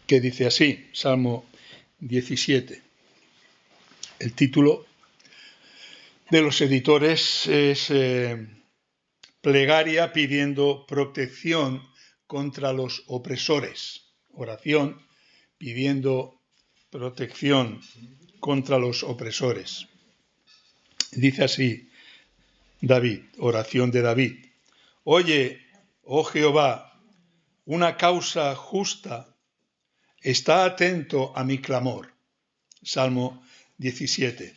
que dice así, Salmo 17. El título de los editores es Plegaria pidiendo protección contra los opresores. Oración pidiendo protección contra los opresores. Dice así David, oración de David. Oye, oh Jehová, una causa justa, está atento a mi clamor. Salmo 17.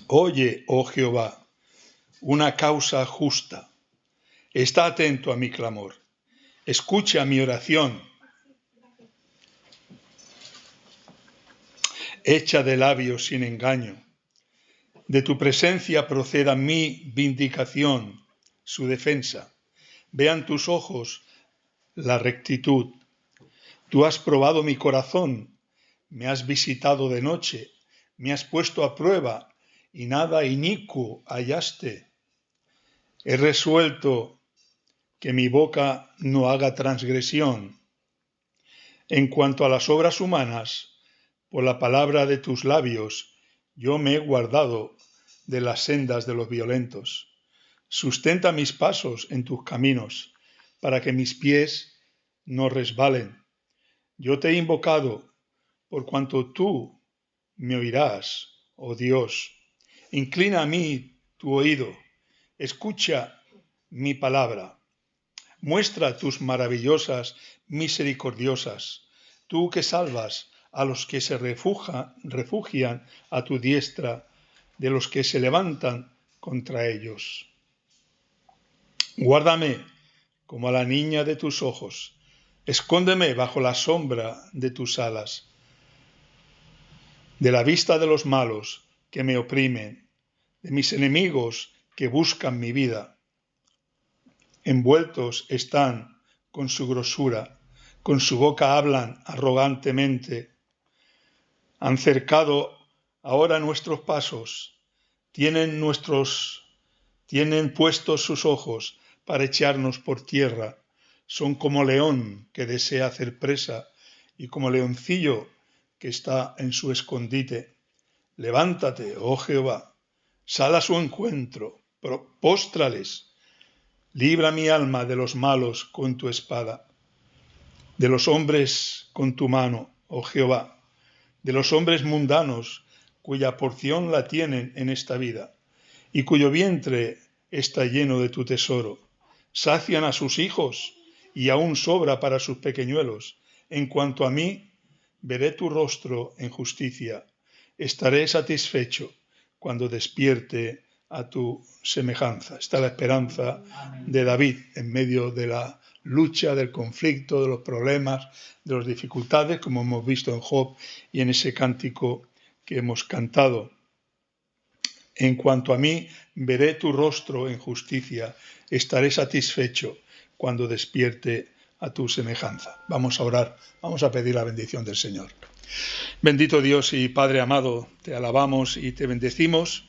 Oye, oh Jehová, una causa justa, está atento a mi clamor. Escucha mi oración. Hecha de labios sin engaño. De tu presencia proceda mi vindicación, su defensa. Vean tus ojos la rectitud. Tú has probado mi corazón, me has visitado de noche, me has puesto a prueba y nada inicuo hallaste. He resuelto que mi boca no haga transgresión. En cuanto a las obras humanas, por la palabra de tus labios, yo me he guardado de las sendas de los violentos. Sustenta mis pasos en tus caminos, para que mis pies no resbalen. Yo te he invocado, por cuanto tú me oirás, oh Dios. Inclina a mí tu oído, escucha mi palabra. Muestra tus maravillosas, misericordiosas, tú que salvas a los que se refugian a tu diestra, de los que se levantan contra ellos. Guárdame como a la niña de tus ojos, escóndeme bajo la sombra de tus alas, de la vista de los malos que me oprimen, de mis enemigos que buscan mi vida. Envueltos están con su grosura, con su boca hablan arrogantemente. Han cercado ahora nuestros pasos, tienen puestos sus ojos para echarnos por tierra. Son como león que desea hacer presa y como leoncillo que está en su escondite. Levántate, oh Jehová, sal a su encuentro, póstrales. Libra mi alma de los malos con tu espada, de los hombres con tu mano, oh Jehová, de los hombres mundanos cuya porción la tienen en esta vida y cuyo vientre está lleno de tu tesoro. Sacian a sus hijos y aún sobra para sus pequeñuelos. En cuanto a mí, veré tu rostro en justicia. Estaré satisfecho cuando despierte a tu semejanza. Está la esperanza de David en medio de la lucha, del conflicto, de los problemas, de las dificultades, como hemos visto en Job y en ese cántico que hemos cantado. En cuanto a mí, veré tu rostro en justicia, estaré satisfecho cuando despierte a tu semejanza. Vamos a orar, vamos a pedir la bendición del Señor. Bendito Dios y Padre amado, te alabamos y te bendecimos,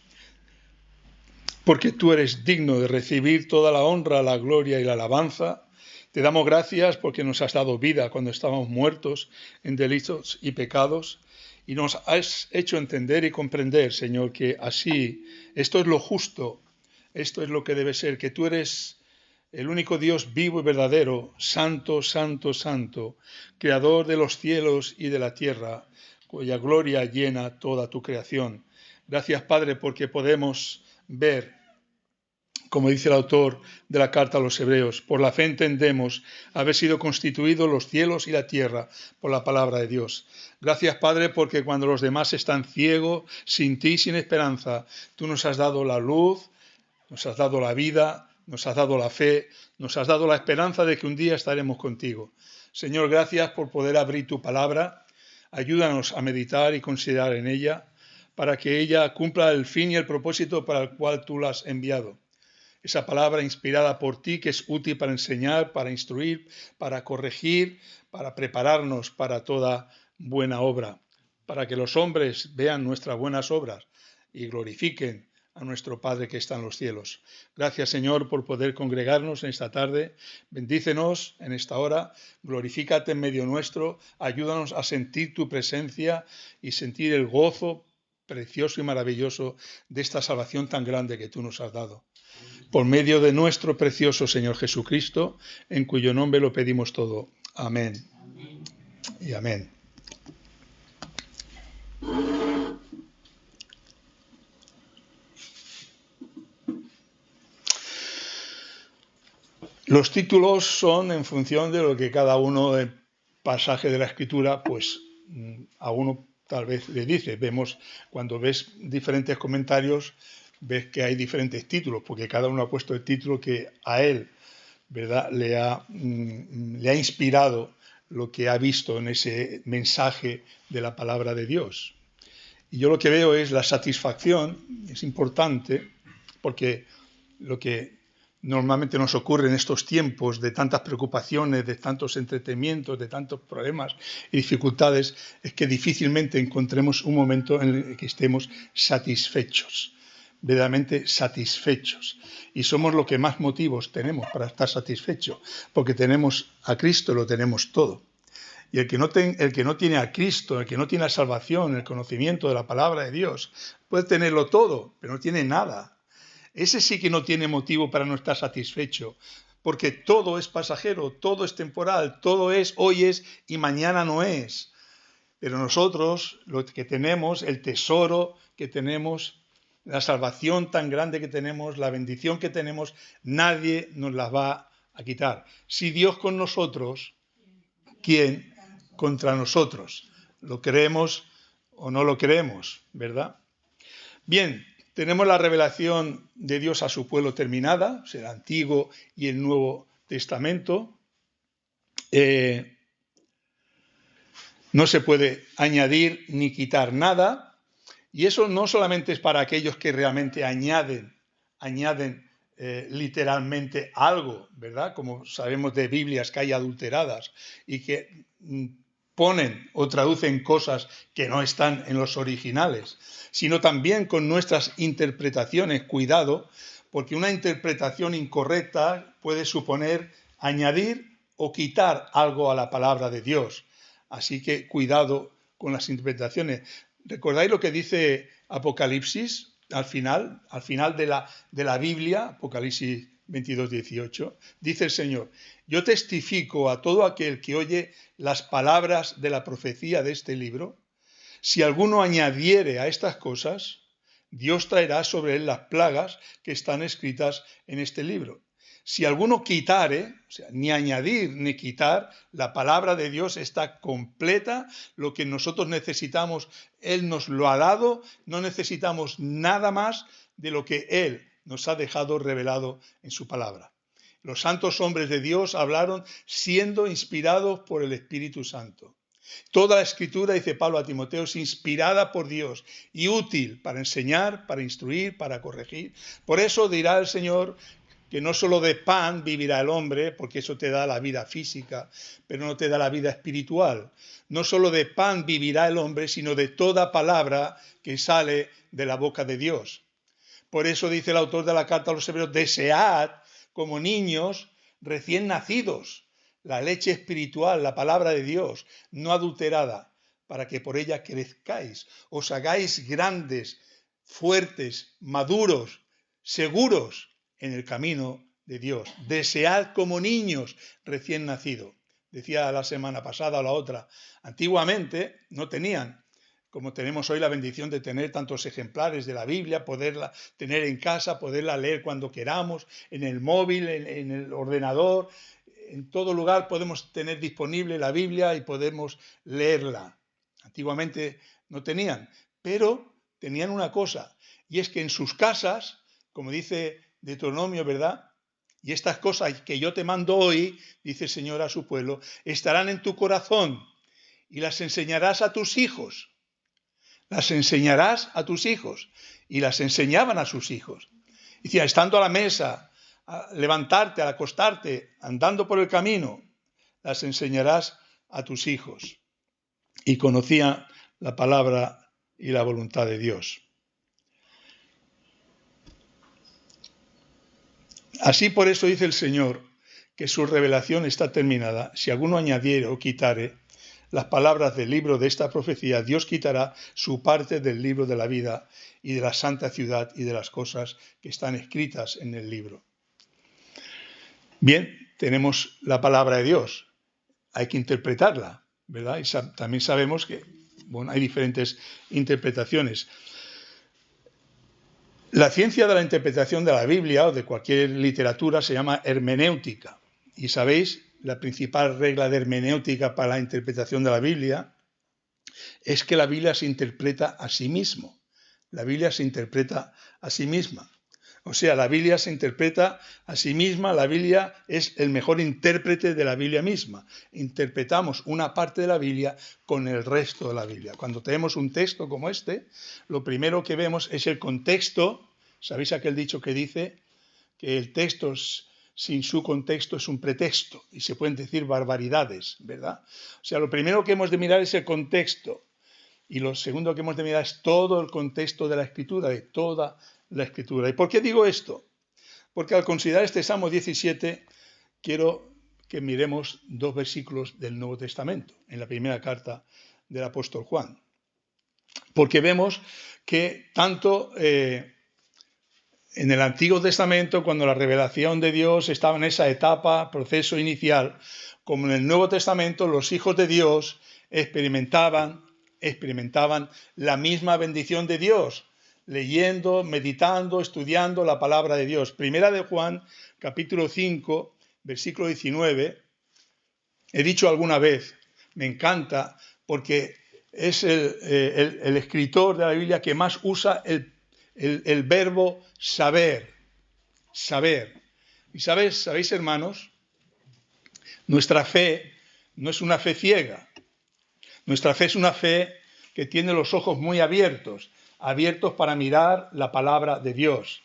porque tú eres digno de recibir toda la honra, la gloria y la alabanza. Te damos gracias porque nos has dado vida cuando estábamos muertos en delitos y pecados. Y nos has hecho entender y comprender, Señor, que así, esto es lo justo, esto es lo que debe ser, que tú eres el único Dios vivo y verdadero, santo, santo, santo, creador de los cielos y de la tierra, cuya gloria llena toda tu creación. Gracias, Padre, porque podemos ver, como dice el autor de la carta a los Hebreos, por la fe entendemos haber sido constituidos los cielos y la tierra por la palabra de Dios. Gracias, Padre, porque cuando los demás están ciegos, sin ti, sin esperanza, tú nos has dado la luz, nos has dado la vida, nos has dado la fe, nos has dado la esperanza de que un día estaremos contigo. Señor, gracias por poder abrir tu palabra. Ayúdanos a meditar y considerar en ella, para que ella cumpla el fin y el propósito para el cual tú la has enviado. Esa palabra inspirada por ti que es útil para enseñar, para instruir, para corregir, para prepararnos para toda buena obra, para que los hombres vean nuestras buenas obras y glorifiquen a nuestro Padre que está en los cielos. Gracias, Señor, por poder congregarnos en esta tarde. Bendícenos en esta hora, glorifícate en medio nuestro, ayúdanos a sentir tu presencia y sentir el gozo precioso y maravilloso de esta salvación tan grande que tú nos has dado. Por medio de nuestro precioso Señor Jesucristo, en cuyo nombre lo pedimos todo. Amén. Y amén. Los títulos son en función de lo que cada uno del pasaje de la Escritura, pues a uno tal vez le dice. Vemos, cuando ves diferentes comentarios, ves que hay diferentes títulos, porque cada uno ha puesto el título que a él, ¿verdad?, le ha inspirado lo que ha visto en ese mensaje de la palabra de Dios. Y yo lo que veo es la satisfacción, es importante, porque lo que normalmente nos ocurre en estos tiempos de tantas preocupaciones, de tantos entretenimientos, de tantos problemas y dificultades, es que difícilmente encontremos un momento en el que estemos satisfechos, verdaderamente satisfechos. Y somos lo que más motivos tenemos para estar satisfechos, porque tenemos a Cristo, lo tenemos todo. Y el que no tiene a Cristo, el que no tiene la salvación, el conocimiento de la palabra de Dios, puede tenerlo todo, pero no tiene nada. Ese sí que no tiene motivo para no estar satisfecho, porque todo es pasajero, todo es temporal, todo es hoy es y mañana no es. Pero nosotros, lo que tenemos, el tesoro que tenemos, la salvación tan grande que tenemos, la bendición que tenemos, nadie nos la va a quitar. Si Dios con nosotros, ¿quién contra nosotros? ¿Lo creemos o no lo creemos, verdad? Bien, tenemos la revelación de Dios a su pueblo terminada, o sea, el Antiguo y el Nuevo Testamento. No se puede añadir ni quitar nada, y eso no solamente es para aquellos que realmente añaden literalmente algo, ¿verdad? Como sabemos de Biblias que hay adulteradas y que ponen o traducen cosas que no están en los originales, sino también con nuestras interpretaciones. Cuidado, porque una interpretación incorrecta puede suponer añadir o quitar algo a la palabra de Dios. Así que cuidado con las interpretaciones. ¿Recordáis lo que dice Apocalipsis al final de la Biblia, Apocalipsis 22, 18? Dice el Señor: yo testifico a todo aquel que oye las palabras de la profecía de este libro, si alguno añadiere a estas cosas, Dios traerá sobre él las plagas que están escritas en este libro. Si alguno quitare, o sea, ni añadir ni quitar, la palabra de Dios está completa, lo que nosotros necesitamos, Él nos lo ha dado, no necesitamos nada más de lo que Él nos ha dejado revelado en su palabra. Los santos hombres de Dios hablaron siendo inspirados por el Espíritu Santo. Toda la Escritura, dice Pablo a Timoteo, es inspirada por Dios y útil para enseñar, para instruir, para corregir. Por eso dirá el Señor que no solo de pan vivirá el hombre, porque eso te da la vida física, pero no te da la vida espiritual. No solo de pan vivirá el hombre, sino de toda palabra que sale de la boca de Dios. Por eso dice el autor de la carta a los Hebreos: desead como niños recién nacidos la leche espiritual, la palabra de Dios, no adulterada, para que por ella crezcáis, os hagáis grandes, fuertes, maduros, seguros en el camino de Dios. Desead como niños recién nacidos. Decía la semana pasada o la otra, antiguamente no tenían, como tenemos hoy, la bendición de tener tantos ejemplares de la Biblia, poderla tener en casa, poderla leer cuando queramos, en el móvil, en el ordenador. En todo lugar podemos tener disponible la Biblia y podemos leerla. Antiguamente no tenían, pero tenían una cosa, y es que en sus casas, como dice Deuteronomio, ¿verdad? Y estas cosas que yo te mando hoy, dice el Señor a su pueblo, estarán en tu corazón y las enseñarás a tus hijos. Las enseñarás a tus hijos. Y las enseñaban a sus hijos. Decía, estando a la mesa, a levantarte, al acostarte, andando por el camino, las enseñarás a tus hijos. Y conocían la palabra y la voluntad de Dios. Así por eso dice el Señor, que su revelación está terminada. Si alguno añadiere o quitare las palabras del libro de esta profecía, Dios quitará su parte del libro de la vida y de la santa ciudad y de las cosas que están escritas en el libro. Bien, tenemos la palabra de Dios. Hay que interpretarla, ¿verdad? Y también sabemos que, bueno, hay diferentes interpretaciones. La ciencia de la interpretación de la Biblia o de cualquier literatura se llama hermenéutica. Y sabéis, la principal regla de hermenéutica para la interpretación de la Biblia es que la Biblia se interpreta a sí mismo. La Biblia se interpreta a sí misma. O sea, la Biblia se interpreta a sí misma, la Biblia es el mejor intérprete de la Biblia misma. Interpretamos una parte de la Biblia con el resto de la Biblia. Cuando tenemos un texto como este, lo primero que vemos es el contexto. ¿Sabéis aquel dicho que dice que el texto sin su contexto es un pretexto y se pueden decir barbaridades, ¿verdad? O sea, lo primero que hemos de mirar es el contexto. Y lo segundo que hemos de mirar es todo el contexto de la Escritura, de toda la Escritura. ¿Y por qué digo esto? Porque al considerar este Salmo 17, quiero que miremos dos versículos del Nuevo Testamento, en la primera carta del apóstol Juan. Porque vemos que tanto en el Antiguo Testamento, cuando la revelación de Dios estaba en esa etapa, proceso inicial, como en el Nuevo Testamento, los hijos de Dios experimentaban la misma bendición de Dios, leyendo, meditando, estudiando la palabra de Dios. Primera de Juan, capítulo 5, versículo 19. He dicho alguna vez, me encanta, porque es el escritor de la Biblia que más usa el verbo saber. Y sabéis, hermanos, nuestra fe no es una fe ciega. Nuestra fe es una fe que tiene los ojos muy abiertos para mirar la palabra de Dios.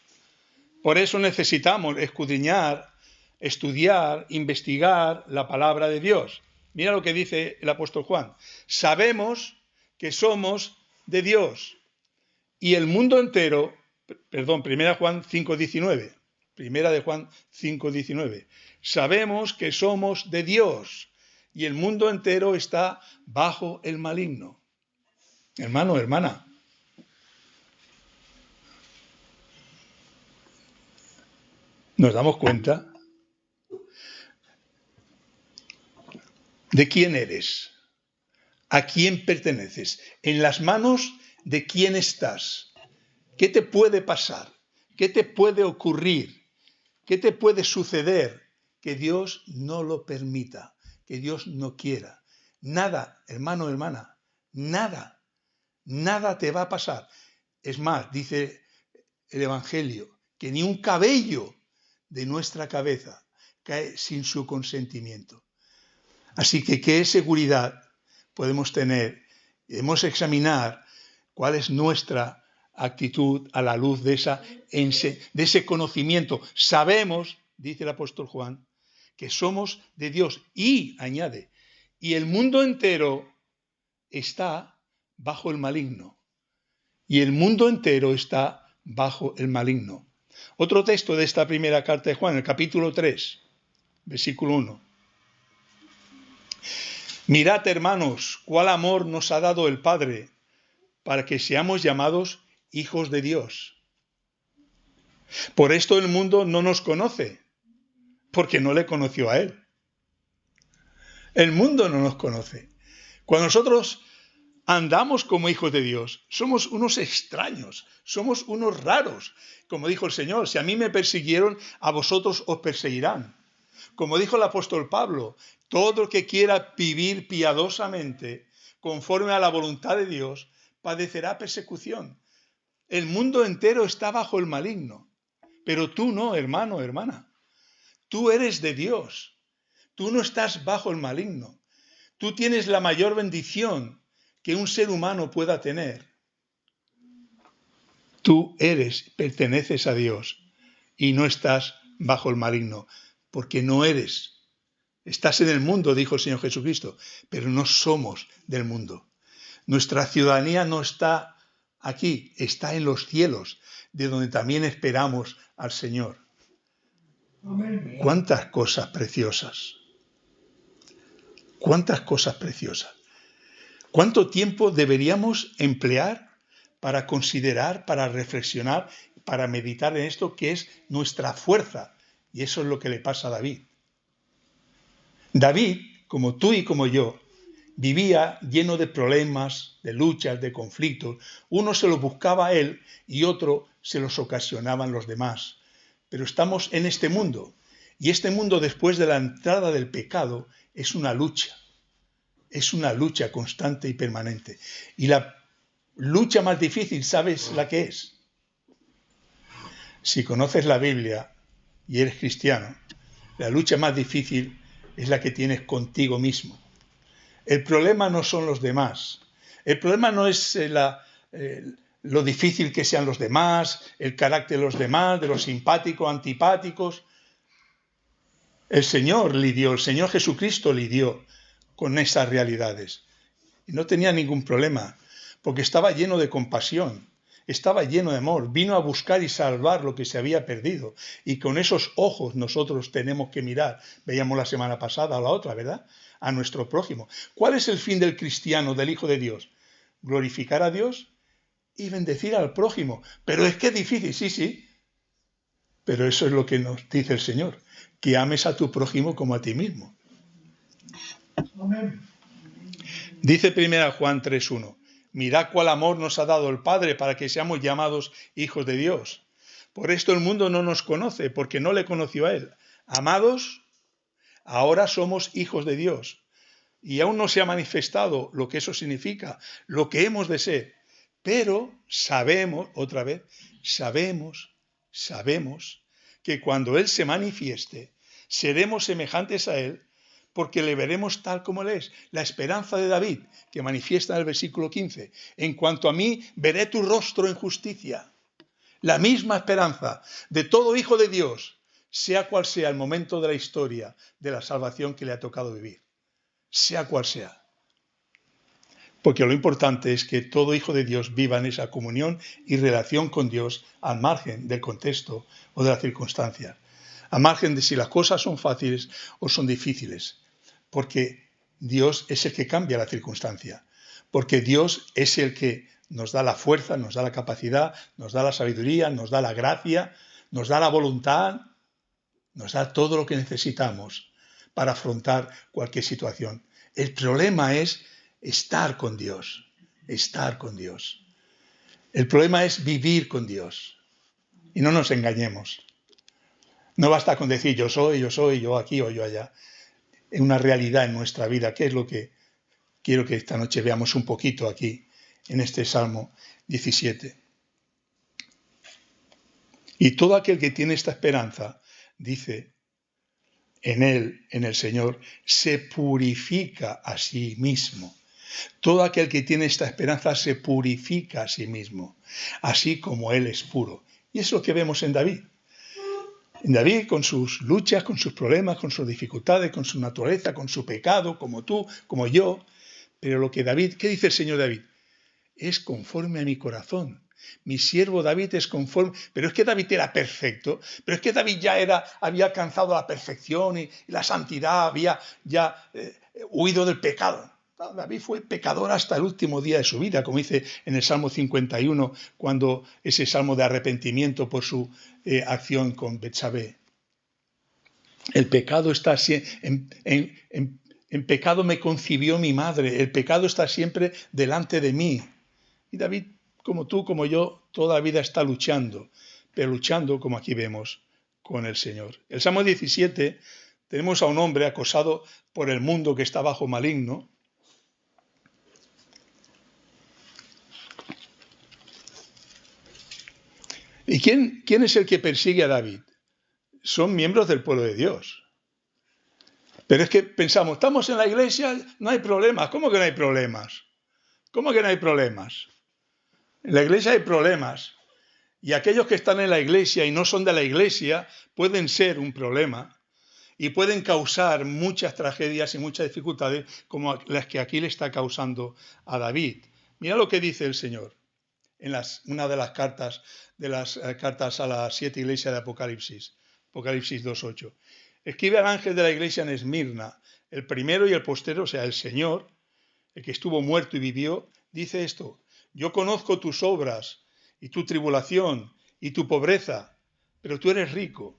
Por eso necesitamos escudriñar, estudiar, investigar la palabra de Dios. Mira lo que dice el apóstol Juan. Sabemos que somos de Dios y el mundo entero, primera Juan 5:19. Primera de Juan 5:19. Sabemos que somos de Dios y el mundo entero está bajo el maligno. Hermano, hermana, ¿nos damos cuenta de quién eres? ¿A quién perteneces? ¿En las manos de quién estás? ¿Qué te puede pasar? ¿Qué te puede ocurrir? ¿Qué te puede suceder? Que Dios no lo permita, que Dios no quiera. Nada, hermano, hermana, nada te va a pasar. Es más, dice el Evangelio, que ni un cabello de nuestra cabeza cae sin su consentimiento. Así que qué seguridad podemos tener. Debemos examinar cuál es nuestra actitud a la luz de ese conocimiento. Sabemos, dice el apóstol Juan, que somos de Dios y, añade, y el mundo entero está bajo el maligno. Y el mundo entero está bajo el maligno. Otro texto de esta primera carta de Juan, el capítulo 3, versículo 1. Mirad, hermanos, cuál amor nos ha dado el Padre para que seamos llamados hijos de Dios. Por esto el mundo no nos conoce, porque no le conoció a Él. El mundo no nos conoce. Cuando nosotros andamos como hijos de Dios, somos unos extraños, somos unos raros. Como dijo el Señor, si a mí me persiguieron, a vosotros os perseguirán. Como dijo el apóstol Pablo, todo el que quiera vivir piadosamente, conforme a la voluntad de Dios, padecerá persecución. El mundo entero está bajo el maligno, pero tú no, hermano, hermana. Tú eres de Dios. Tú no estás bajo el maligno. Tú tienes la mayor bendición que un ser humano pueda tener. Tú perteneces a Dios y no estás bajo el maligno, porque no eres. Estás en el mundo, dijo el Señor Jesucristo, pero no somos del mundo. Nuestra ciudadanía no está aquí, está en los cielos, de donde también esperamos al Señor. Cuántas cosas preciosas. Cuántas cosas preciosas. ¿Cuánto tiempo deberíamos emplear para considerar, para reflexionar, para meditar en esto que es nuestra fuerza? Y eso es lo que le pasa a David. David, como tú y como yo, vivía lleno de problemas, de luchas, de conflictos. Uno se los buscaba él y otro se los ocasionaban los demás. Pero estamos en este mundo, y este mundo después de la entrada del pecado es una lucha constante y permanente. Y la lucha más difícil, ¿sabes la que es? Si conoces la Biblia y eres cristiano, la lucha más difícil es la que tienes contigo mismo. El problema no son los demás. El problema no es lo difícil que sean los demás, el carácter de los demás, de los simpáticos, antipáticos. El Señor lidió, el Señor Jesucristo lidió con esas realidades. Y no tenía ningún problema, porque estaba lleno de compasión, estaba lleno de amor, vino a buscar y salvar lo que se había perdido. Y con esos ojos nosotros tenemos que mirar, veíamos la semana pasada a la otra, ¿verdad? A nuestro prójimo. ¿Cuál es el fin del cristiano, del Hijo de Dios? Glorificar a Dios y bendecir al prójimo. Pero es que es difícil, sí, pero eso es lo que nos dice el Señor, que ames a tu prójimo como a ti mismo. Amén. Dice 1 Juan 3:1, mirad cuál amor nos ha dado el Padre para que seamos llamados hijos de Dios. Por esto el mundo no nos conoce, porque no le conoció a Él. Amados, ahora somos hijos de Dios. Y aún no se ha manifestado lo que eso significa, lo que hemos de ser. Pero sabemos, otra vez, sabemos que cuando Él se manifieste, seremos semejantes a Él, porque le veremos tal como Él es. La esperanza de David, que manifiesta en el versículo 15. En cuanto a mí, veré tu rostro en justicia. La misma esperanza de todo hijo de Dios, sea cual sea el momento de la historia de la salvación que le ha tocado vivir. Sea cual sea. Porque lo importante es que todo hijo de Dios viva en esa comunión y relación con Dios al margen del contexto o de las circunstancias. Al margen de si las cosas son fáciles o son difíciles. Porque Dios es el que cambia la circunstancia. Porque Dios es el que nos da la fuerza, nos da la capacidad, nos da la sabiduría, nos da la gracia, nos da la voluntad, nos da todo lo que necesitamos para afrontar cualquier situación. El problema es estar con Dios, estar con Dios. El problema es vivir con Dios. Y no nos engañemos. No basta con decir yo soy, yo aquí o yo allá. Es una realidad en nuestra vida, que es lo que quiero que esta noche veamos un poquito aquí, en este Salmo 17. Y todo aquel que tiene esta esperanza, dice, en él, en el Señor, se purifica a sí mismo. Todo aquel que tiene esta esperanza se purifica a sí mismo, así como Él es puro. Y es lo que vemos en David. En David, con sus luchas, con sus problemas, con sus dificultades, con su naturaleza, con su pecado, como tú, como yo. Pero lo que David, ¿qué dice el Señor David? Es conforme a mi corazón. Mi siervo David es conforme, pero es que David era perfecto, pero es que David ya había alcanzado la perfección y la santidad, había ya huido del pecado. David fue pecador hasta el último día de su vida, como dice en el Salmo 51, cuando ese salmo de arrepentimiento por su acción con Betsabé. El pecado está en pecado me concibió mi madre, el pecado está siempre delante de mí. Y David, como tú, como yo, toda la vida está luchando, pero luchando, como aquí vemos, con el Señor. El Salmo 17, tenemos a un hombre acosado por el mundo que está bajo maligno. ¿Y quién es el que persigue a David? Son miembros del pueblo de Dios. Pero es que pensamos, estamos en la iglesia, no hay problemas. ¿Cómo que no hay problemas? ¿Cómo que no hay problemas? En la iglesia hay problemas. Y aquellos que están en la iglesia y no son de la iglesia pueden ser un problema y pueden causar muchas tragedias y muchas dificultades como las que aquí le está causando a David. Mira lo que dice el Señor en una de las cartas a las 7 iglesias de Apocalipsis. Apocalipsis 2:8. Escribe al ángel de la iglesia en Esmirna, el primero y el postero, o sea, el Señor, el que estuvo muerto y vivió, dice esto: yo conozco tus obras y tu tribulación y tu pobreza, pero tú eres rico.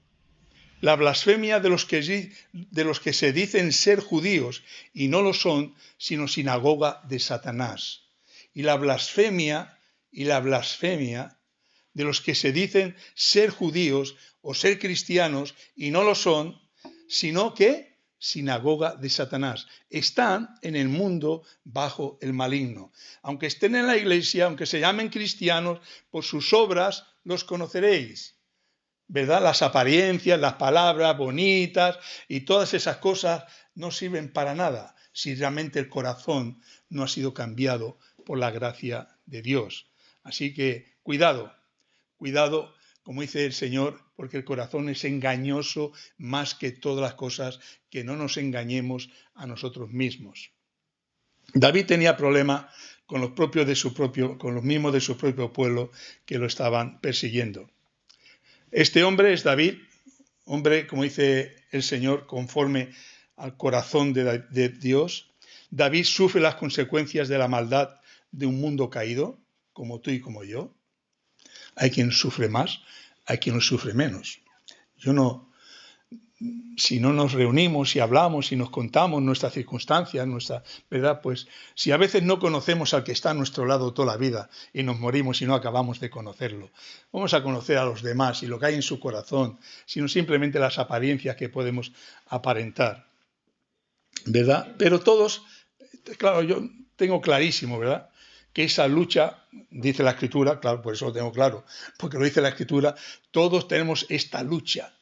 La blasfemia de los que se dicen ser judíos y no lo son, sino sinagoga de Satanás. Y la blasfemia de los que se dicen ser judíos o ser cristianos y no lo son, sino que sinagoga de Satanás. Están en el mundo bajo el maligno. Aunque estén en la iglesia, aunque se llamen cristianos, por sus obras los conoceréis. ¿Verdad? Las apariencias, las palabras bonitas y todas esas cosas no sirven para nada si realmente el corazón no ha sido cambiado por la gracia de Dios. Así que cuidado, como dice el Señor, porque el corazón es engañoso más que todas las cosas, que no nos engañemos a nosotros mismos. David tenía problemas con los mismos de su propio pueblo que lo estaban persiguiendo. Este hombre es David, hombre, como dice el Señor, conforme al corazón de Dios. David sufre las consecuencias de la maldad de un mundo caído, como tú y como yo. Hay quien sufre más, hay quien sufre menos. Si no nos reunimos y hablamos y nos contamos nuestras circunstancias, ¿verdad? Pues si a veces no conocemos al que está a nuestro lado toda la vida y nos morimos y no acabamos de conocerlo, vamos a conocer a los demás y lo que hay en su corazón, sino simplemente las apariencias que podemos aparentar, ¿verdad? Pero todos, claro, yo tengo clarísimo, ¿verdad?, que esa lucha, dice la Escritura, claro, por eso lo tengo claro, porque lo dice la Escritura, todos tenemos esta lucha,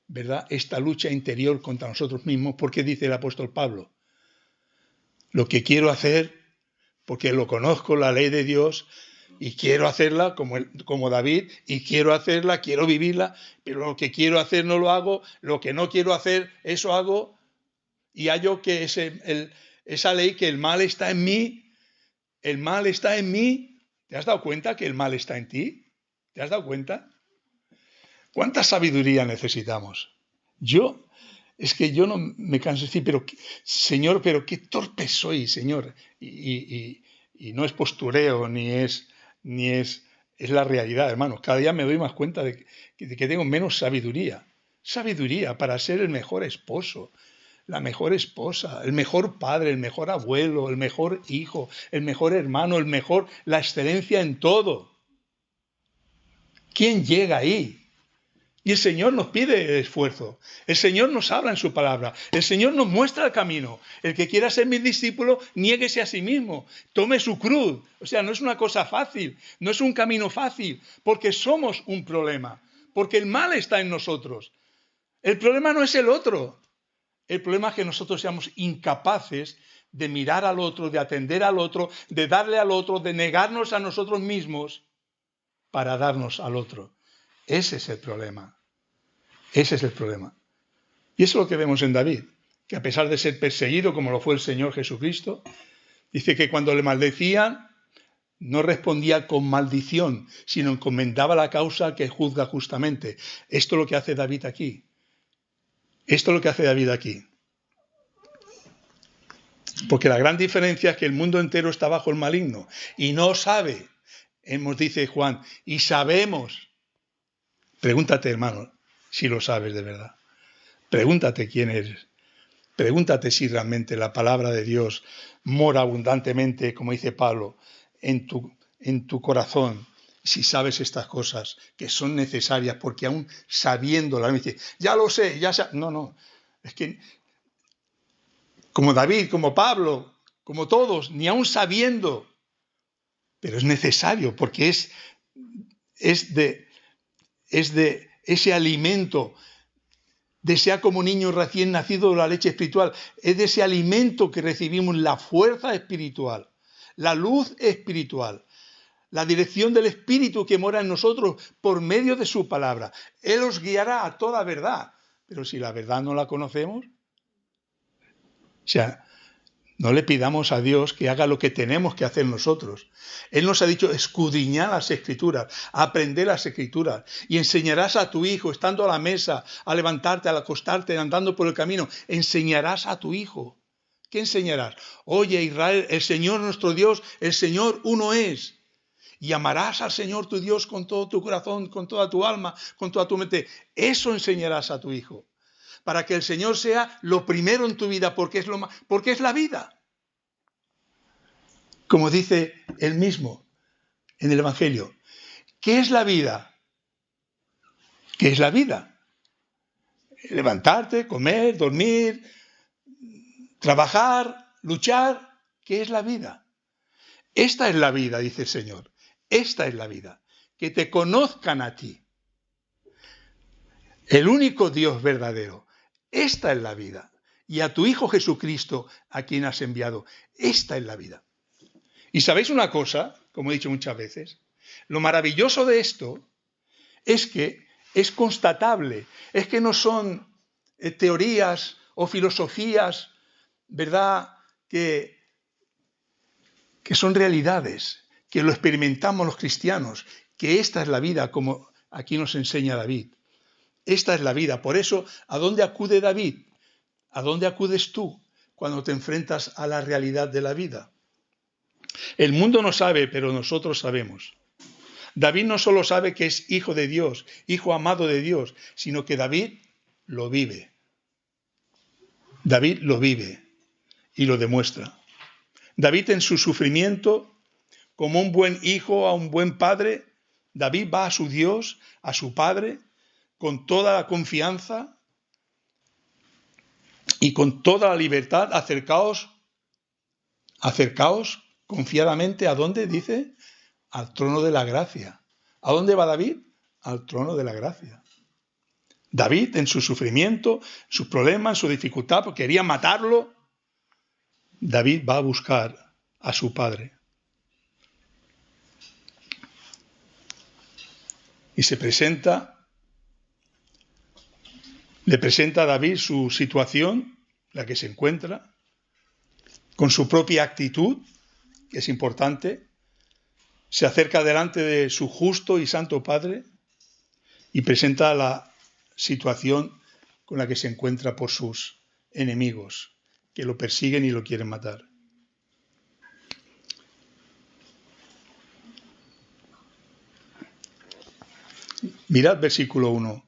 ¿verdad? Esta lucha interior contra nosotros mismos, porque dice el apóstol Pablo: lo que quiero hacer, porque lo conozco, la ley de Dios, y quiero hacerla como David, y quiero hacerla, quiero vivirla, pero lo que quiero hacer no lo hago, lo que no quiero hacer, eso hago, y hallo que esa ley, que el mal está en mí, el mal está en mí. ¿Te has dado cuenta que el mal está en ti? ¿Te has dado cuenta? ¿Cuánta sabiduría necesitamos? Es que yo no me canso de decir, Señor, pero qué torpe soy, Señor. Y no es postureo, es la realidad, hermanos. Cada día me doy más cuenta de que tengo menos sabiduría. Sabiduría para ser el mejor esposo, la mejor esposa, el mejor padre, el mejor abuelo, el mejor hijo, el mejor hermano, la excelencia en todo. ¿Quién llega ahí? Y el Señor nos pide esfuerzo. El Señor nos habla en su palabra. El Señor nos muestra el camino. El que quiera ser mi discípulo, niéguese a sí mismo. Tome su cruz. O sea, no es una cosa fácil. No es un camino fácil. Porque somos un problema. Porque el mal está en nosotros. El problema no es el otro. El problema es que nosotros seamos incapaces de mirar al otro, de atender al otro, de darle al otro, de negarnos a nosotros mismos para darnos al otro. Ese es el problema. Ese es el problema. Y eso es lo que vemos en David, que a pesar de ser perseguido, como lo fue el Señor Jesucristo, dice que cuando le maldecían, no respondía con maldición, sino encomendaba la causa que juzga justamente. Esto es lo que hace David aquí. Esto es lo que hace David aquí. Porque la gran diferencia es que el mundo entero está bajo el maligno y no sabe. Nos dice Juan, y sabemos. Pregúntate, hermano, si lo sabes de verdad. Pregúntate quién eres. Pregúntate si realmente la palabra de Dios mora abundantemente, como dice Pablo, en tu corazón. Si sabes estas cosas que son necesarias, porque aún sabiéndolas, me dice, ya lo sé, ya sé. No, es que como David, como Pablo, como todos, ni aún sabiendo, pero es necesario, porque es de ese alimento. Desea como niño recién nacido la leche espiritual. Es de ese alimento que recibimos la fuerza espiritual, la luz espiritual, la dirección del Espíritu que mora en nosotros por medio de su palabra. Él os guiará a toda verdad. Pero si la verdad no la conocemos, o sea, No le pidamos a Dios que haga lo que tenemos que hacer nosotros. Él nos ha dicho escudriñar las Escrituras, aprender las Escrituras, y enseñarás a tu hijo, estando a la mesa, a levantarte, al acostarte, andando por el camino, enseñarás a tu hijo. ¿Qué enseñarás? Oye, Israel, el Señor nuestro Dios, el Señor uno es. Y amarás al Señor tu Dios con todo tu corazón, con toda tu alma, con toda tu mente. Eso enseñarás a tu hijo. Para que el Señor sea lo primero en tu vida, porque es la vida. Como dice él mismo en el Evangelio. ¿Qué es la vida? ¿Qué es la vida? Levantarte, comer, dormir, trabajar, luchar. ¿Qué es la vida? Esta es la vida, dice el Señor. Esta es la vida. Que te conozcan a ti, el único Dios verdadero. Esta es la vida. Y a tu Hijo Jesucristo, a quien has enviado. Esta es la vida. Y sabéis una cosa, como he dicho muchas veces, lo maravilloso de esto es que es constatable, es que no son teorías o filosofías, ¿verdad?, que son realidades, que lo experimentamos los cristianos, que esta es la vida, como aquí nos enseña David. Esta es la vida. Por eso, ¿a dónde acude David? ¿A dónde acudes tú cuando te enfrentas a la realidad de la vida? El mundo no sabe, pero nosotros sabemos. David no solo sabe que es hijo de Dios, hijo amado de Dios, sino que David lo vive. David lo vive y lo demuestra. David en su sufrimiento, como un buen hijo a un buen padre, David va a su Dios, a su Padre, con toda la confianza y con toda la libertad. Acercaos confiadamente. ¿A dónde? Dice, al trono de la gracia. ¿A dónde va David? Al trono de la gracia. David en su sufrimiento, sus problemas, su dificultad, porque quería matarlo, David va a buscar a su padre. Y le presenta a David su situación, la que se encuentra, con su propia actitud, que es importante. Se acerca delante de su justo y santo Padre y presenta la situación con la que se encuentra por sus enemigos, que lo persiguen y lo quieren matar. Mirad versículo 1,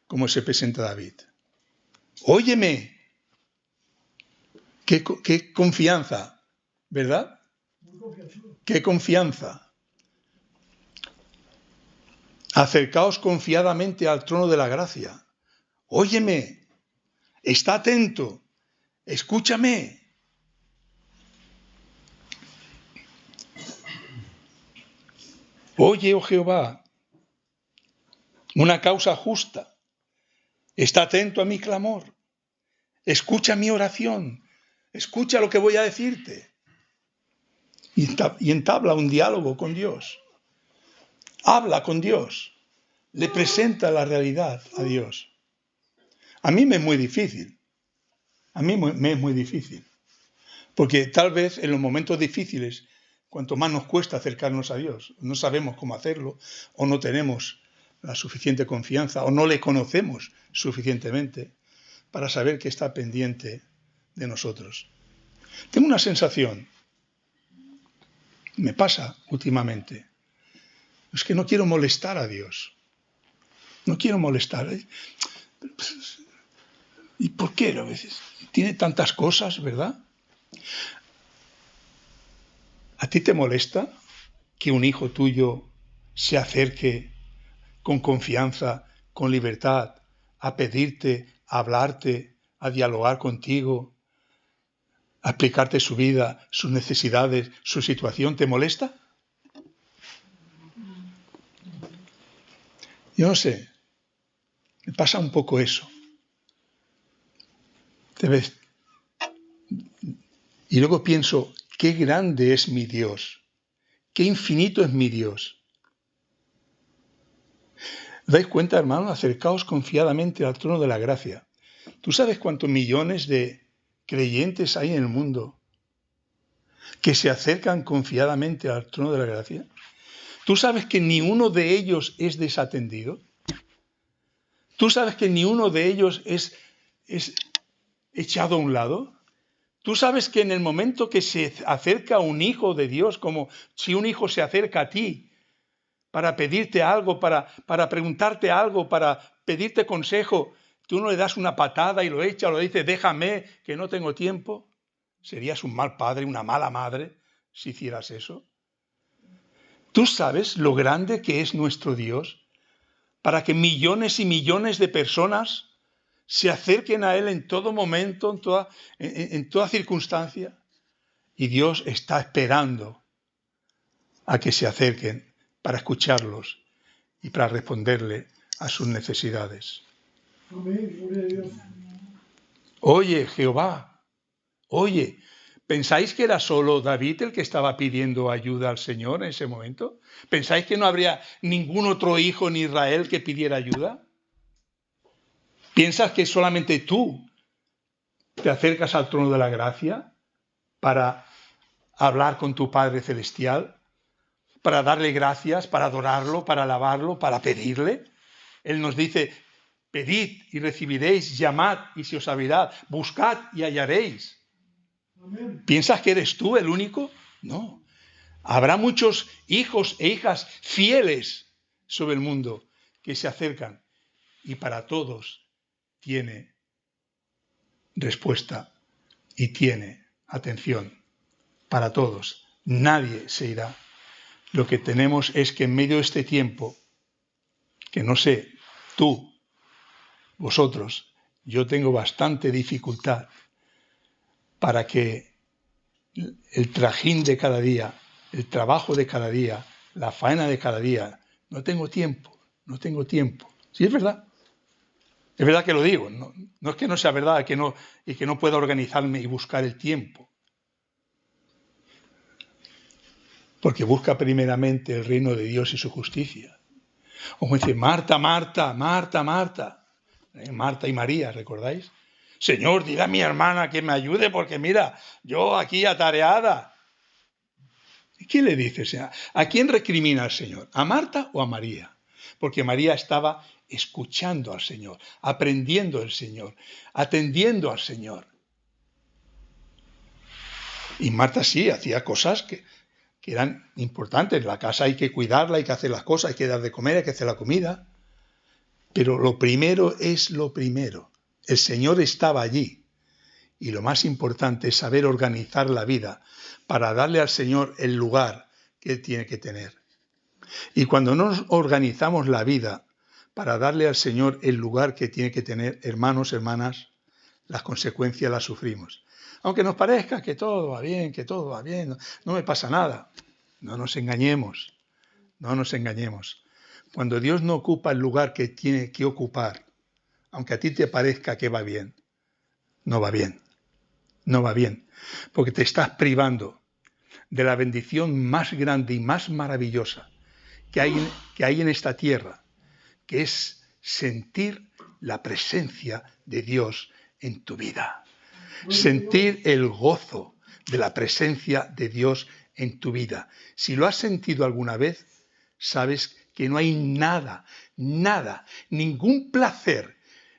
cómo se presenta David. Óyeme, qué confianza, ¿verdad? Qué confianza. Acercaos confiadamente al trono de la gracia. Óyeme, está atento, escúchame. Oye, oh Jehová, una causa justa. Está atento a mi clamor. Escucha mi oración. Escucha lo que voy a decirte. Y entabla un diálogo con Dios. Habla con Dios. Le presenta la realidad a Dios. A mí me es muy difícil. Me es muy difícil. Porque tal vez en los momentos difíciles, cuanto más nos cuesta acercarnos a Dios, no sabemos cómo hacerlo, o no tenemos la suficiente confianza, o no le conocemos suficientemente para saber que está pendiente de nosotros. Tengo una sensación, me pasa últimamente, es que no quiero molestar a Dios. No quiero molestar. ¿Y por qué a veces? Tiene tantas cosas, ¿verdad? ¿A ti te molesta que un hijo tuyo se acerque con confianza, con libertad, a pedirte, a hablarte, a dialogar contigo, a explicarte su vida, sus necesidades, su situación? ¿Te molesta? Yo no sé, me pasa un poco eso. ¿Te ves? Y luego pienso, qué grande es mi Dios, qué infinito es mi Dios. ¿Dais cuenta, hermanos? Acercaos confiadamente al trono de la gracia. ¿Tú sabes cuántos millones de creyentes hay en el mundo que se acercan confiadamente al trono de la gracia? ¿Tú sabes que ni uno de ellos es desatendido? ¿Tú sabes que ni uno de ellos es echado a un lado? ¿Tú sabes que en el momento que se acerca un hijo de Dios, como si un hijo se acerca a ti para pedirte algo, para preguntarte algo, para pedirte consejo, tú no le das una patada y lo echas o le dices, déjame, que no tengo tiempo? ¿Serías un mal padre, una mala madre si hicieras eso? ¿Tú sabes lo grande que es nuestro Dios para que millones y millones de personas se acerquen a Él en todo momento, en toda circunstancia? Y Dios está esperando a que se acerquen para escucharlos y para responderle a sus necesidades. Amén, gloria a Dios. Oye, Jehová, oye, ¿pensáis que era solo David el que estaba pidiendo ayuda al Señor en ese momento? ¿Pensáis que no habría ningún otro hijo en Israel que pidiera ayuda? ¿Piensas que solamente tú te acercas al trono de la gracia para hablar con tu Padre Celestial, para darle gracias, para adorarlo, para alabarlo, para pedirle? Él nos dice, pedid y recibiréis, llamad y se os abrirá, buscad y hallaréis. Amén. ¿Piensas que eres tú el único? No. Habrá muchos hijos e hijas fieles sobre el mundo que se acercan y para todos tiene respuesta y tiene atención. Para todos. Nadie se irá. Lo que tenemos es que en medio de este tiempo, que no sé, tú, vosotros, yo tengo bastante dificultad para que el trajín de cada día, el trabajo de cada día, la faena de cada día, no tengo tiempo. Sí, es verdad. Es verdad que lo digo. No es que no sea verdad y que no pueda organizarme y buscar el tiempo. Porque busca primeramente el reino de Dios y su justicia. Como dice, Marta, Marta, Marta, Marta. Marta y María, ¿recordáis? Señor, dile a mi hermana que me ayude porque mira, yo aquí atareada. ¿Y qué le dice, Señor? ¿A quién recrimina el Señor? ¿A Marta o a María? Porque María estaba escuchando al Señor, aprendiendo del Señor, atendiendo al Señor. Y Marta sí, hacía cosas que eran importantes. La casa hay que cuidarla, hay que hacer las cosas, hay que dar de comer, hay que hacer la comida. Pero lo primero es lo primero. El Señor estaba allí. Y lo más importante es saber organizar la vida para darle al Señor el lugar que Él tiene que tener. Y cuando no organizamos la vida para darle al Señor el lugar que tiene que tener, hermanos, hermanas, las consecuencias las sufrimos. Aunque nos parezca que todo va bien, no me pasa nada. No nos engañemos, no nos engañemos. Cuando Dios no ocupa el lugar que tiene que ocupar, aunque a ti te parezca que va bien, no va bien. No va bien, porque te estás privando de la bendición más grande y más maravillosa que hay en esta tierra, que es sentir la presencia de Dios en tu vida. Sentir el gozo de la presencia de Dios en tu vida. Si lo has sentido alguna vez, sabes que no hay nada, ningún placer,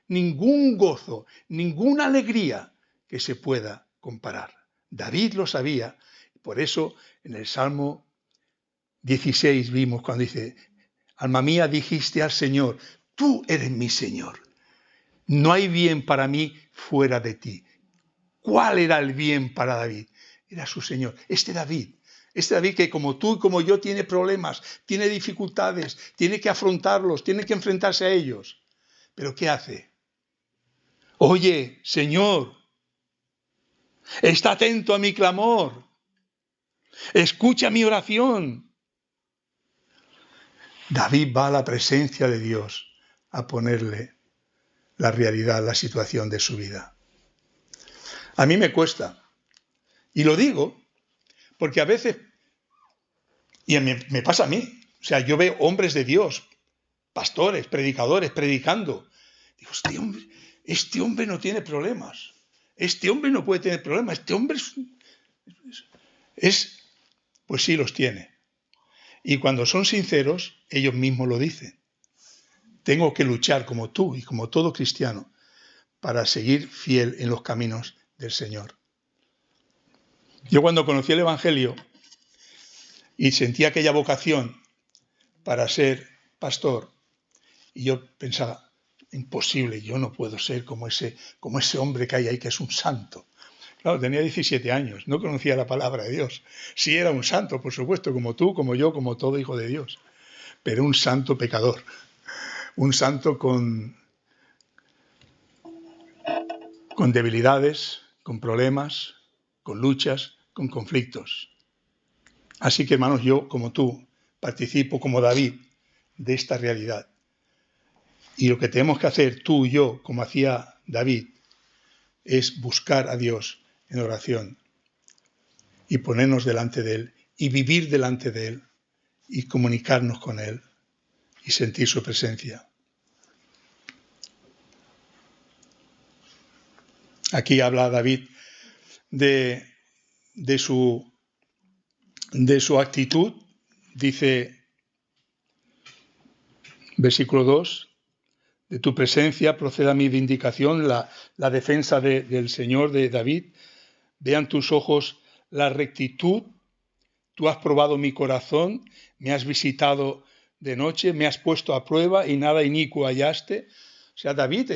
ningún gozo, ninguna alegría que se pueda comparar. David lo sabía, por eso en el Salmo 16 vimos cuando dice, alma mía dijiste al Señor, tú eres mi Señor, no hay bien para mí fuera de ti. ¿Cuál era el bien para David? Era su Señor, este David que como tú y como yo tiene problemas, tiene dificultades, tiene que afrontarlos, tiene que enfrentarse a ellos. ¿Pero qué hace? Oye, Señor, está atento a mi clamor. Escucha mi oración. David va a la presencia de Dios a ponerle la realidad, la situación de su vida. A mí me cuesta. Y lo digo porque a veces, y me pasa a mí, o sea, yo veo hombres de Dios, pastores, predicadores, predicando. Digo, este hombre no tiene problemas. Este hombre no puede tener problemas. Este hombre Pues sí los tiene. Y cuando son sinceros, ellos mismos lo dicen. Tengo que luchar como tú y como todo cristiano para seguir fiel en los caminos del Señor. Yo cuando conocí el Evangelio y sentí aquella vocación para ser pastor, y yo pensaba, imposible, yo no puedo ser como ese hombre que hay ahí, que es un santo. Claro, tenía 17 años, no conocía la palabra de Dios. Sí era un santo, por supuesto, como tú, como yo, como todo hijo de Dios, pero un santo pecador, un santo con debilidades, con problemas, con luchas, con conflictos. Así que, hermanos, yo, como tú, participo como David de esta realidad. Y lo que tenemos que hacer tú y yo, como hacía David, es buscar a Dios en oración y ponernos delante de Él y vivir delante de Él y comunicarnos con Él y sentir su presencia. Aquí habla David de su actitud, dice versículo 2, de tu presencia proceda mi vindicación, la defensa del Señor, de David. Vean tus ojos la rectitud, tú has probado mi corazón, me has visitado de noche, me has puesto a prueba y nada inicuo hallaste. O sea, David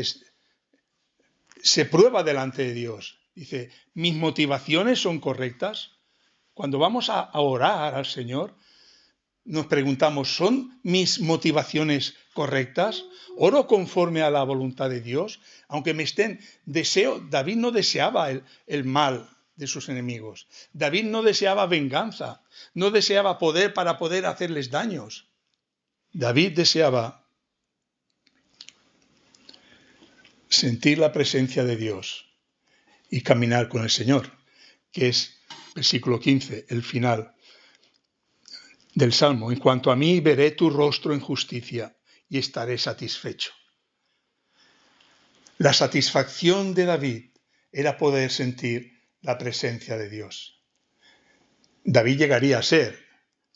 se prueba delante de Dios. Dice, mis motivaciones son correctas. Cuando vamos a orar al Señor, nos preguntamos, ¿son mis motivaciones correctas? ¿Oro conforme a la voluntad de Dios? Aunque David no deseaba el mal de sus enemigos. David no deseaba venganza, no deseaba poder para poder hacerles daños. David deseaba sentir la presencia de Dios y caminar con el Señor, que es versículo 15, el final del Salmo. En cuanto a mí, veré tu rostro en justicia y estaré satisfecho. La satisfacción de David era poder sentir la presencia de Dios. David llegaría a ser,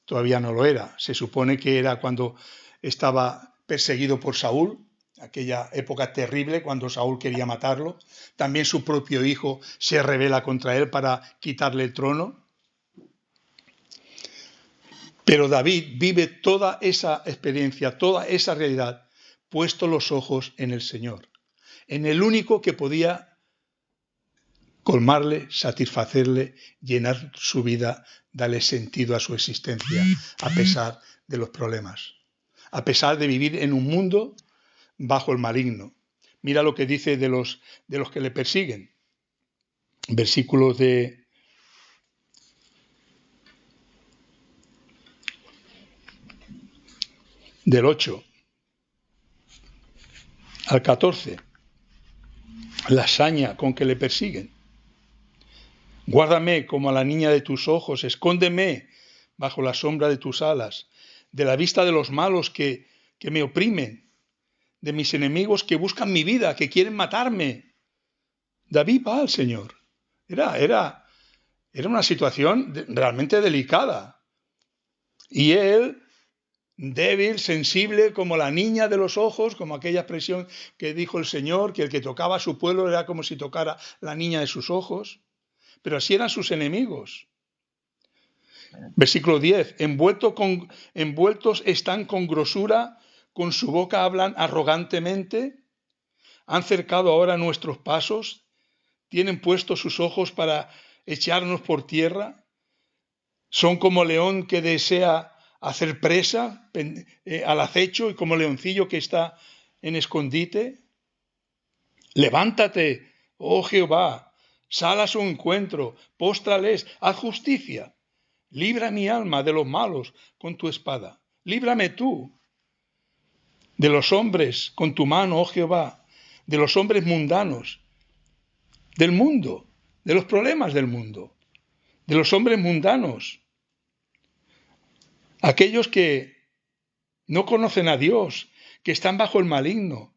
todavía no lo era, se supone que era cuando estaba perseguido por Saúl, aquella época terrible cuando Saúl quería matarlo. También su propio hijo se rebela contra él para quitarle el trono. Pero David vive toda esa experiencia, toda esa realidad, puesto los ojos en el Señor, en el único que podía colmarle, satisfacerle, llenar su vida, darle sentido a su existencia, a pesar de los problemas, a pesar de vivir en un mundo bajo el maligno. Mira lo que dice de los que le persiguen. Versículos del 8 al 14. La saña con que le persiguen. Guárdame como a la niña de tus ojos, escóndeme bajo la sombra de tus alas, de la vista de los malos que me oprimen, de mis enemigos que buscan mi vida, que quieren matarme. David va al Señor. Era una situación realmente delicada. Y él, débil, sensible, como la niña de los ojos, como aquella expresión que dijo el Señor, que el que tocaba a su pueblo era como si tocara la niña de sus ojos. Pero así eran sus enemigos. Versículo 10. Envueltos están con grosura, con su boca hablan arrogantemente, han cercado ahora nuestros pasos, tienen puestos sus ojos para echarnos por tierra, son como león que desea hacer presa al acecho y como leoncillo que está en escondite. Levántate, oh Jehová, sal a su encuentro, póstrales, haz justicia. Libra mi alma de los malos con tu espada. Líbrame tú de los hombres con tu mano, oh Jehová, de los hombres mundanos, del mundo, de los problemas del mundo, de los hombres mundanos, aquellos que no conocen a Dios, que están bajo el maligno,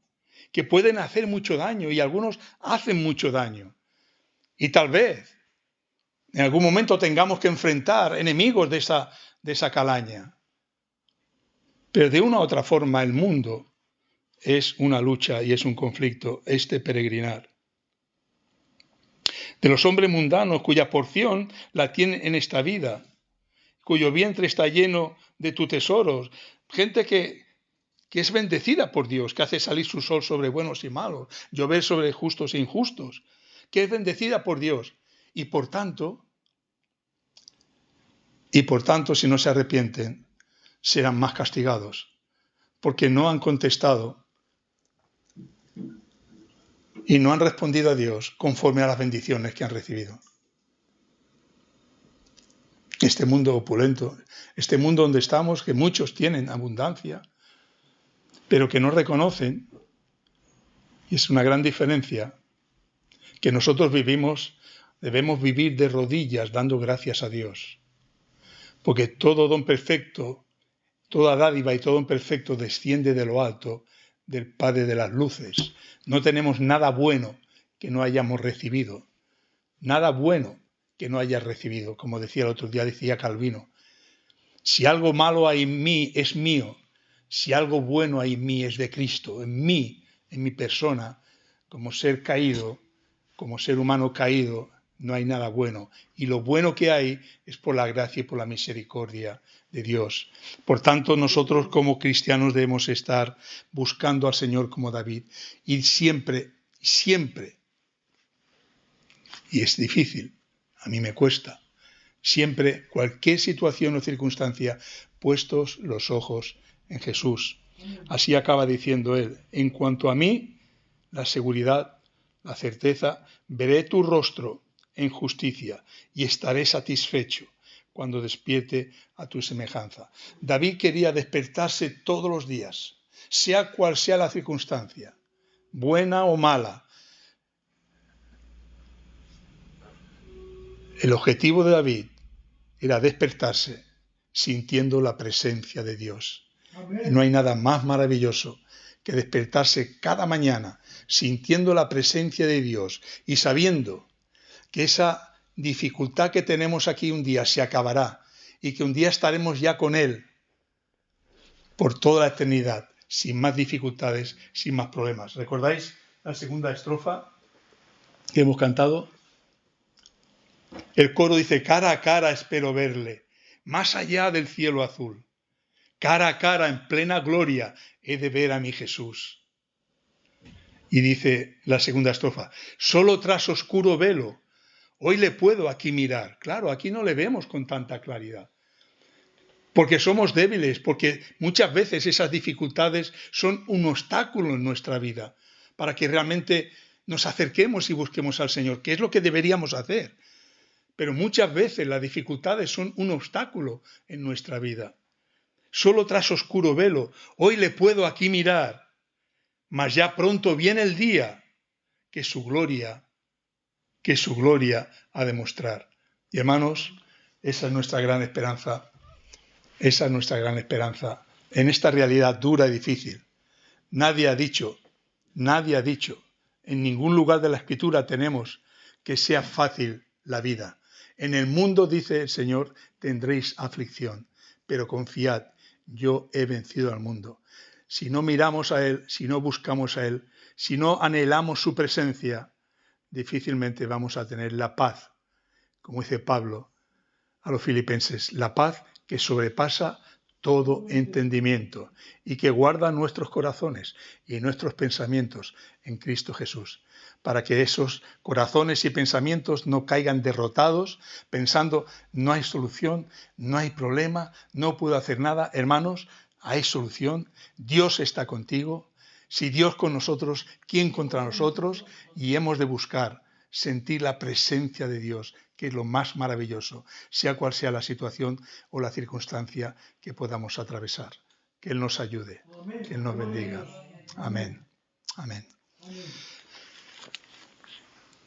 que pueden hacer mucho daño y algunos hacen mucho daño. Y tal vez En algún momento tengamos que enfrentar enemigos de esa calaña. Pero de una u otra forma el mundo es una lucha y es un conflicto, este peregrinar. De los hombres mundanos cuya porción la tienen en esta vida, cuyo vientre está lleno de tus tesoros, gente que es bendecida por Dios, que hace salir su sol sobre buenos y malos, llover sobre justos e injustos, que es bendecida por Dios. Y por tanto, si no se arrepienten, serán más castigados, porque no han contestado y no han respondido a Dios conforme a las bendiciones que han recibido. Este mundo opulento, este mundo donde estamos, que muchos tienen abundancia, pero que no reconocen, y es una gran diferencia, que nosotros debemos vivir de rodillas dando gracias a Dios. Porque todo don perfecto, toda dádiva y todo don perfecto desciende de lo alto, del Padre de las luces. No tenemos nada bueno que no hayamos recibido. Nada bueno que no hayas recibido. Como decía el otro día, decía Calvino. Si algo malo hay en mí, es mío. Si algo bueno hay en mí, es de Cristo. En mí, en mi persona, como ser caído, como ser humano caído, no hay nada bueno. Y lo bueno que hay es por la gracia y por la misericordia de Dios. Por tanto, nosotros como cristianos debemos estar buscando al Señor como David. Y siempre, y es difícil, a mí me cuesta, siempre, cualquier situación o circunstancia, puestos los ojos en Jesús. Así acaba diciendo él, en cuanto a mí, la seguridad, la certeza, veré tu rostro en justicia y estaré satisfecho cuando despierte a tu semejanza. David quería despertarse todos los días, sea cual sea la circunstancia, buena o mala. El objetivo de David era despertarse sintiendo la presencia de Dios. Y no hay nada más maravilloso que despertarse cada mañana sintiendo la presencia de Dios y sabiendo que esa dificultad que tenemos aquí un día se acabará y que un día estaremos ya con Él por toda la eternidad, sin más dificultades, sin más problemas. ¿Recordáis la segunda estrofa que hemos cantado? El coro dice, cara a cara espero verle, más allá del cielo azul. Cara a cara, en plena gloria, he de ver a mi Jesús. Y dice la segunda estrofa, solo tras oscuro velo, hoy le puedo aquí mirar. Claro, aquí no le vemos con tanta claridad. Porque somos débiles, porque muchas veces esas dificultades son un obstáculo en nuestra vida para que realmente nos acerquemos y busquemos al Señor, que es lo que deberíamos hacer. Pero muchas veces las dificultades son un obstáculo en nuestra vida. Solo tras oscuro velo, hoy le puedo aquí mirar, mas ya pronto viene el día que su gloria ha de mostrar. Y hermanos, esa es nuestra gran esperanza, en esta realidad dura y difícil. Nadie ha dicho, en ningún lugar de la Escritura tenemos que sea fácil la vida. En el mundo, dice el Señor, tendréis aflicción, pero confiad, yo he vencido al mundo. Si no miramos a Él, si no buscamos a Él, si no anhelamos su presencia, difícilmente vamos a tener la paz, como dice Pablo a los filipenses, la paz que sobrepasa todo entendimiento y que guarda nuestros corazones y nuestros pensamientos en Cristo Jesús, para que esos corazones y pensamientos no caigan derrotados pensando no hay solución, no hay problema, no puedo hacer nada. Hermanos, hay solución, Dios está contigo. Si Dios con nosotros, ¿quién contra nosotros? Y hemos de buscar sentir la presencia de Dios, que es lo más maravilloso, sea cual sea la situación o la circunstancia que podamos atravesar. Que Él nos ayude, que Él nos bendiga. Amén. Amén.